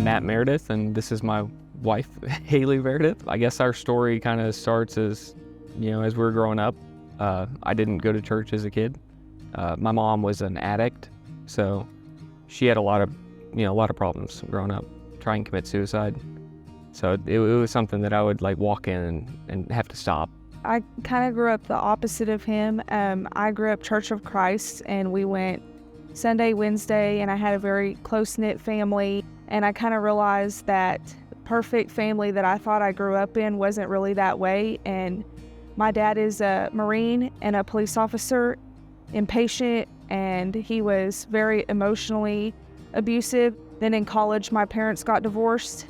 I'm Matt Meredith, and this is my wife, Haley Meredith. I guess our story kind of starts as we were growing up. I didn't go to church as a kid. My mom was an addict, so she had a lot of problems growing up, trying to commit suicide. So it was something that I would walk in and have to stop. I kind of grew up the opposite of him. I grew up Church of Christ, and we went Sunday, Wednesday, and I had a very close-knit family. And I kind of realized that the perfect family that I thought I grew up in wasn't really that way. And my dad is a Marine and a police officer, impatient, and he was very emotionally abusive. Then in college, my parents got divorced,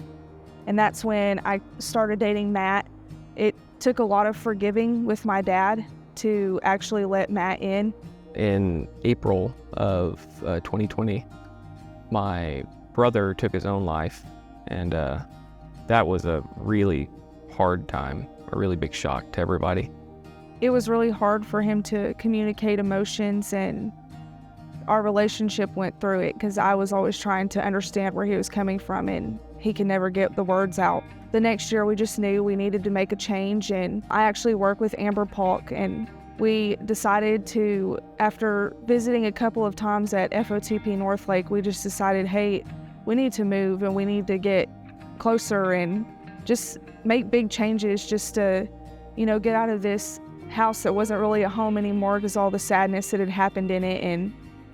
and that's when I started dating Matt. It took a lot of forgiving with my dad to actually let Matt in. In April of 2020, my brother took his own life, and that was a really hard time, a really big shock to everybody. It was really hard for him to communicate emotions, and our relationship went through it because I was always trying to understand where he was coming from, and he could never get the words out. The next year, we just knew we needed to make a change, and I actually work with Amber Polk, and we decided to, after visiting a couple of times at FOTP Northlake, we just decided, hey, we need to move and we need to get closer and just make big changes just to, get out of this house that wasn't really a home anymore because all the sadness that had happened in it, and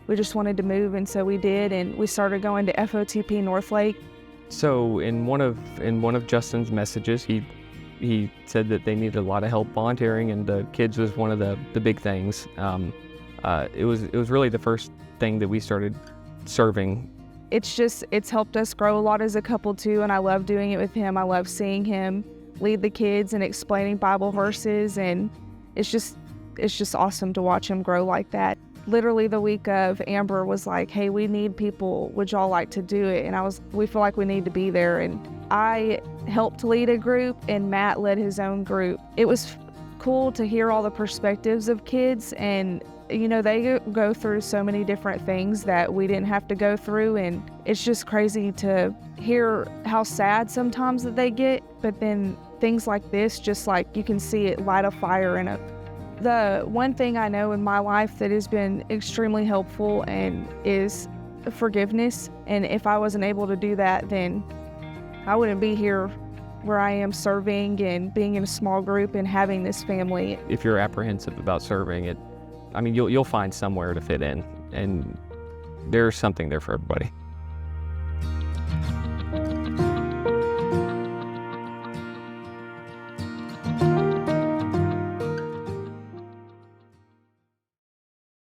we just wanted to move, and so we did, and we started going to FOTP Northlake. So in one of Justin's messages, he said that they needed a lot of help volunteering, and the kids was one of the big things. It was really the first thing that we started serving. It's helped us grow a lot as a couple too, and I love doing it with him. I love seeing him lead the kids and explaining Bible verses, and it's just awesome to watch him grow like that. Literally the week of, Amber was like, hey, we need people, would y'all like to do it? And we feel like we need to be there. And I helped lead a group, and Matt led his own group. It was cool to hear all the perspectives of kids, and they go through so many different things that we didn't have to go through, and it's just crazy to hear how sad sometimes that they get, but then things like this, just you can see it light a fire in it. The one thing I know in my life that has been extremely helpful and is forgiveness, and if I wasn't able to do that, then I wouldn't be here where I am serving and being in a small group and having this family. If you're apprehensive about serving, you'll find somewhere to fit in, and there's something there for everybody.